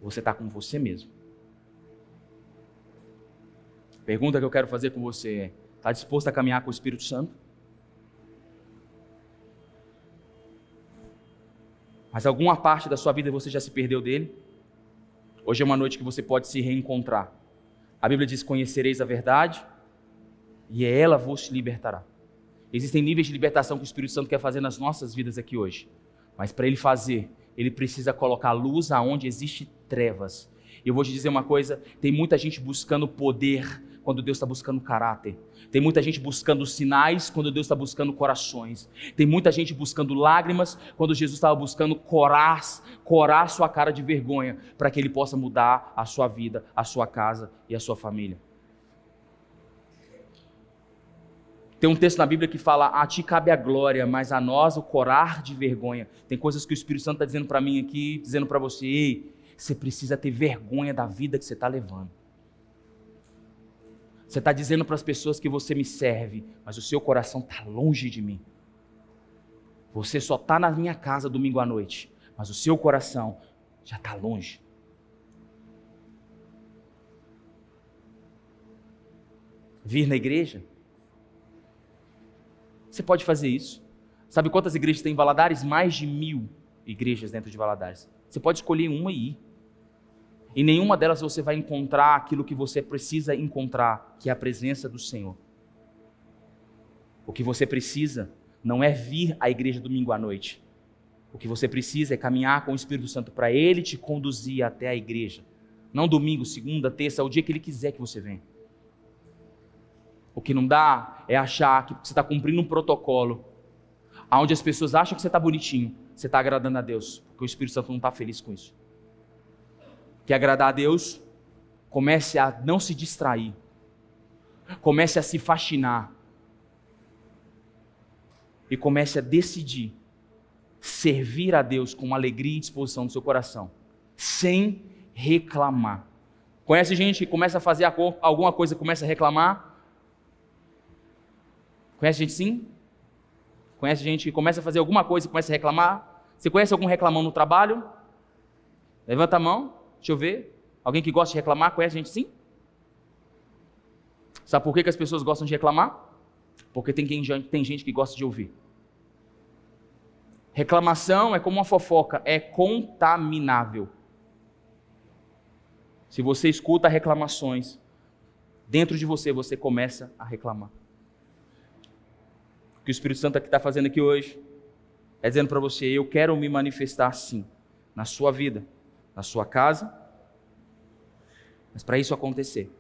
você está com você mesmo. A pergunta que eu quero fazer com você é: está disposto a caminhar com o Espírito Santo? Mas alguma parte da sua vida você já se perdeu dele? Hoje é uma noite que você pode se reencontrar. A Bíblia diz: conhecereis a verdade e ela vos libertará. Existem níveis de libertação que o Espírito Santo quer fazer nas nossas vidas aqui hoje. Mas para ele fazer, ele precisa colocar luz aonde existe trevas. E eu vou te dizer uma coisa, tem muita gente buscando poder quando Deus está buscando caráter. Tem muita gente buscando sinais quando Deus está buscando corações. Tem muita gente buscando lágrimas quando Jesus estava buscando corar sua cara de vergonha para que ele possa mudar a sua vida, a sua casa e a sua família. Tem um texto na Bíblia que fala: a ti cabe a glória, mas a nós o corar de vergonha. Tem coisas que o Espírito Santo está dizendo para mim aqui, dizendo para você: ei, você precisa ter vergonha da vida que você está levando. Você está dizendo para as pessoas que você me serve, mas o seu coração está longe de mim. Você só está na minha casa domingo à noite, mas o seu coração já está longe. Vir na igreja? Você pode fazer isso. Sabe quantas igrejas tem em Valadares? Mais de 1000 igrejas dentro de Valadares. Você pode escolher uma e ir. Em nenhuma delas você vai encontrar aquilo que você precisa encontrar, que é a presença do Senhor. O que você precisa não é vir à igreja domingo à noite. O que você precisa é caminhar com o Espírito Santo para Ele te conduzir até a igreja. Não domingo, segunda, terça, o dia que Ele quiser que você venha. O que não dá é achar que você está cumprindo um protocolo, onde as pessoas acham que você está bonitinho, você está agradando a Deus, porque o Espírito Santo não está feliz com isso. Quer agradar a Deus? Comece a não se distrair, comece a se fascinar, e comece a decidir servir a Deus com alegria e disposição no seu coração, sem reclamar. Conhece gente que começa a fazer alguma coisa e começa a reclamar? Conhece gente sim? Conhece gente que começa a fazer alguma coisa e começa a reclamar? Você conhece algum reclamão no trabalho? Levanta a mão, deixa eu ver. Alguém que gosta de reclamar, conhece gente sim? Sabe por que as pessoas gostam de reclamar? Porque tem gente que gosta de ouvir. Reclamação é como uma fofoca, é contaminável. Se você escuta reclamações, dentro de você, você começa a reclamar. O que o Espírito Santo está fazendo aqui hoje é dizendo para você: eu quero me manifestar assim, na sua vida, na sua casa, mas para isso acontecer,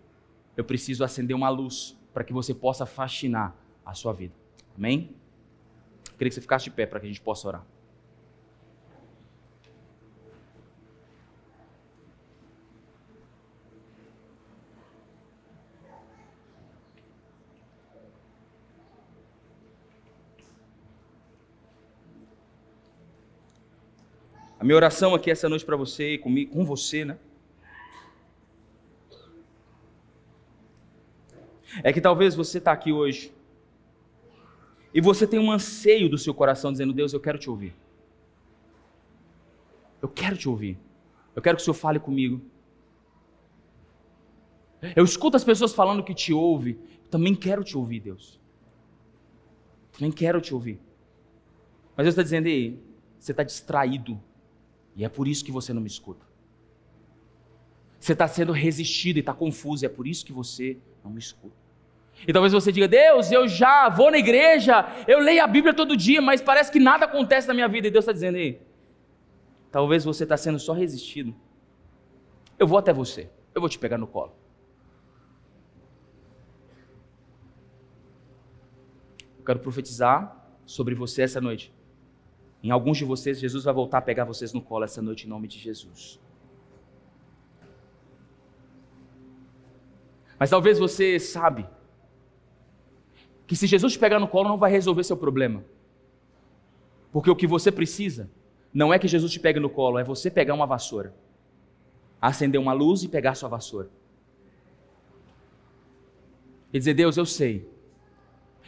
eu preciso acender uma luz para que você possa fascinar a sua vida. Amém? Eu queria que você ficasse de pé para que a gente possa orar. A minha oração aqui essa noite para você e comigo, com você, né? É que talvez você está aqui hoje e você tem um anseio do seu coração dizendo: Deus, eu quero te ouvir. Eu quero te ouvir. Eu quero que o Senhor fale comigo. Eu escuto as pessoas falando que te ouve. Eu também quero te ouvir, Deus. Também quero te ouvir. Mas Deus está dizendo: ei, você está distraído. E é por isso que você não me escuta. Você está sendo resistido e está confuso, e é por isso que você não me escuta. E talvez você diga: Deus, eu já vou na igreja, eu leio a Bíblia todo dia, mas parece que nada acontece na minha vida. E Deus está dizendo: ei, talvez você está sendo só resistido. Eu vou até você, eu vou te pegar no colo. Eu quero profetizar sobre você essa noite. Em alguns de vocês, Jesus vai voltar a pegar vocês no colo essa noite, em nome de Jesus. Mas talvez você sabe que se Jesus te pegar no colo, não vai resolver seu problema. Porque o que você precisa não é que Jesus te pegue no colo, é você pegar uma vassoura, acender uma luz e pegar sua vassoura. E dizer: Deus, eu sei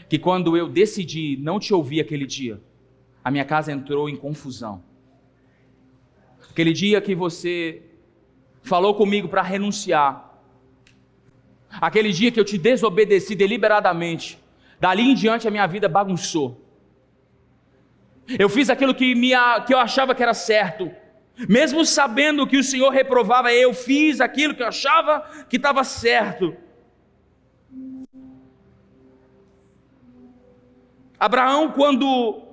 que quando eu decidi não te ouvir aquele dia, a minha casa entrou em confusão. Aquele dia que você falou comigo para renunciar, aquele dia que eu te desobedeci deliberadamente, dali em diante a minha vida bagunçou. Eu fiz aquilo que eu achava que era certo, mesmo sabendo que o Senhor reprovava, eu fiz aquilo que eu achava que estava certo. Abraão, quando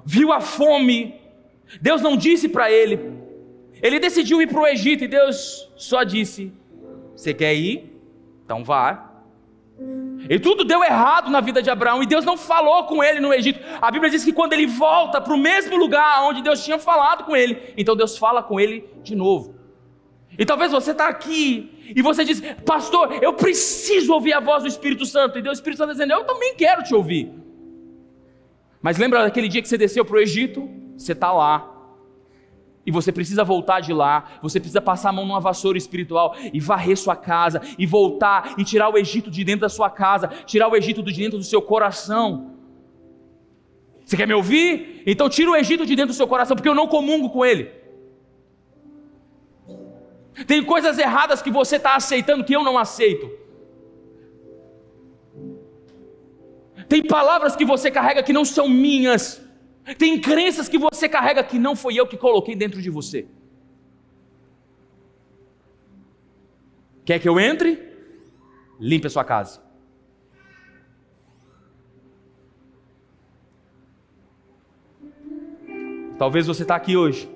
viu a fome Deus não disse para ele. Ele decidiu ir para o Egito e Deus só disse: você quer ir? Então vá. E tudo deu errado na vida de Abraão e Deus não falou com ele no Egito. A Bíblia diz que quando ele volta para o mesmo lugar onde Deus tinha falado com ele, então Deus fala com ele de novo. E talvez você está aqui e você diz: pastor, eu preciso ouvir a voz do Espírito Santo. E Deus, o Espírito Santo está dizendo: eu também quero te ouvir. Mas lembra daquele dia que você desceu para o Egito? Você está lá. E você precisa voltar de lá, você precisa passar a mão numa vassoura espiritual e varrer sua casa, e voltar e tirar o Egito de dentro da sua casa, tirar o Egito de dentro do seu coração. Você quer me ouvir? Então tira o Egito de dentro do seu coração, porque eu não comungo com ele. Tem coisas erradas que você está aceitando que eu não aceito. Tem palavras que você carrega que não são minhas. Tem crenças que você carrega que não foi eu que coloquei dentro de você. Quer que eu entre? Limpe a sua casa. Talvez você está aqui hoje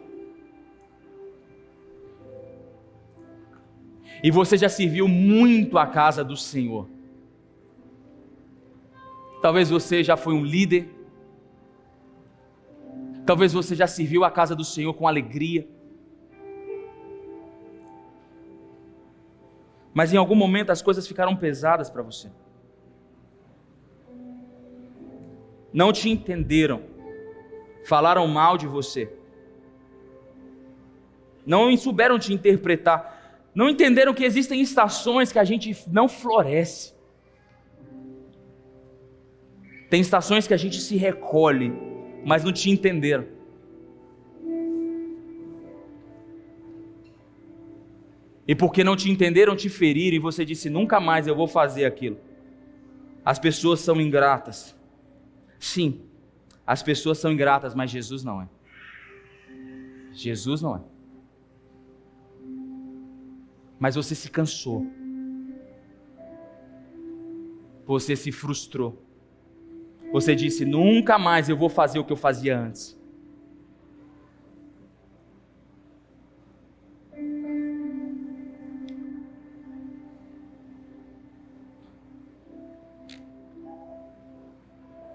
e você já serviu muito a casa do Senhor. Talvez você já foi um líder. Talvez você já serviu a casa do Senhor com alegria. Mas em algum momento as coisas ficaram pesadas para você. Não te entenderam. Falaram mal de você. Não souberam te interpretar. Não entenderam que existem estações que a gente não floresce. Tem estações que a gente se recolhe, mas não te entenderam. E porque não te entenderam, te feriram, e você disse: nunca mais eu vou fazer aquilo. As pessoas são ingratas. Sim, as pessoas são ingratas, mas Jesus não é. Jesus não é. Mas você se cansou. Você se frustrou. Você disse: nunca mais eu vou fazer o que eu fazia antes.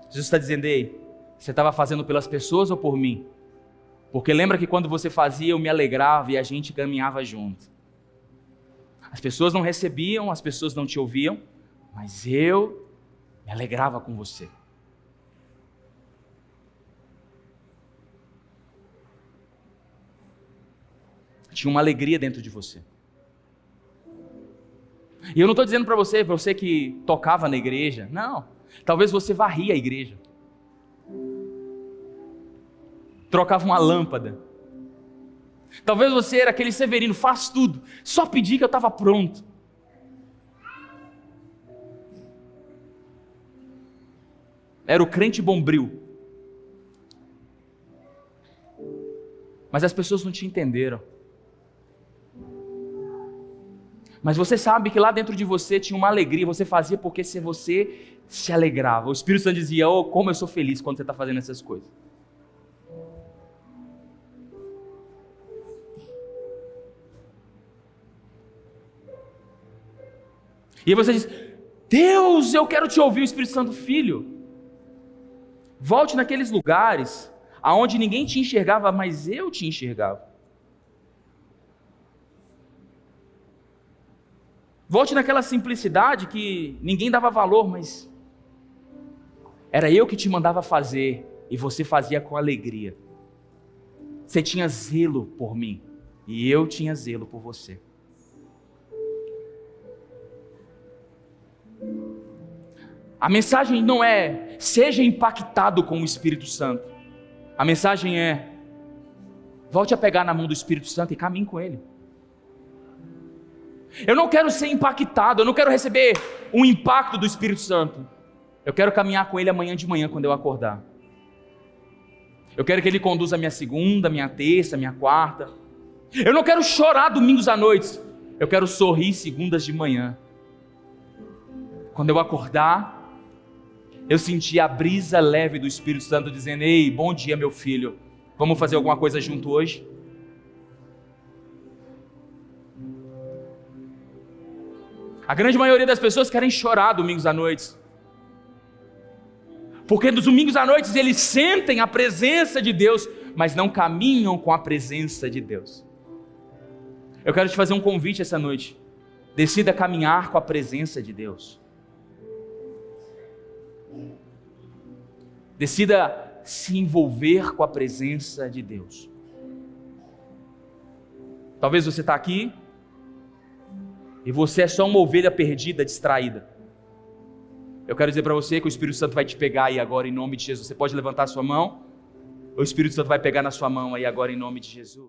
Jesus está dizendo: ei, você estava fazendo pelas pessoas ou por mim? Porque lembra que quando você fazia eu me alegrava e a gente caminhava junto. As pessoas não recebiam, as pessoas não te ouviam, mas eu me alegrava com você. Tinha uma alegria dentro de você. E eu não estou dizendo para você que tocava na igreja. Não, talvez você varria a igreja. Trocava uma lâmpada. Talvez você era aquele Severino, faz tudo, só pedir que eu estava pronto. Era o crente bombril. Mas as pessoas não te entenderam. Mas você sabe que lá dentro de você tinha uma alegria, você fazia porque você se alegrava. O Espírito Santo dizia: oh, como eu sou feliz quando você está fazendo essas coisas. E aí você diz: Deus, eu quero te ouvir. O Espírito Santo: filho, volte naqueles lugares aonde ninguém te enxergava, mas eu te enxergava. Volte naquela simplicidade que ninguém dava valor, mas era eu que te mandava fazer e você fazia com alegria. Você tinha zelo por mim e eu tinha zelo por você. A mensagem não é seja impactado com o Espírito Santo. A mensagem é volte a pegar na mão do Espírito Santo e caminhe com ele. Eu não quero ser impactado, eu não quero receber um impacto do Espírito Santo. Eu quero caminhar com ele amanhã de manhã quando eu acordar. Eu quero que ele conduza a minha segunda, minha terça, minha quarta. Eu não quero chorar domingos à noite. Eu quero sorrir segundas de manhã. Quando eu acordar, eu sentir a brisa leve do Espírito Santo dizendo: ei, bom dia meu filho, Vamos fazer alguma coisa junto hoje? A grande maioria das pessoas querem chorar domingos à noite. Porque nos domingos à noite eles sentem a presença de Deus, mas não caminham com a presença de Deus. Eu quero te fazer um convite essa noite. Decida caminhar com a presença de Deus. Decida se envolver com a presença de Deus. Talvez você está aqui e você é só uma ovelha perdida, distraída. Eu quero dizer para você que o Espírito Santo vai te pegar aí agora em nome de Jesus. Você pode levantar a sua mão? O Espírito Santo vai pegar na sua mão aí agora em nome de Jesus.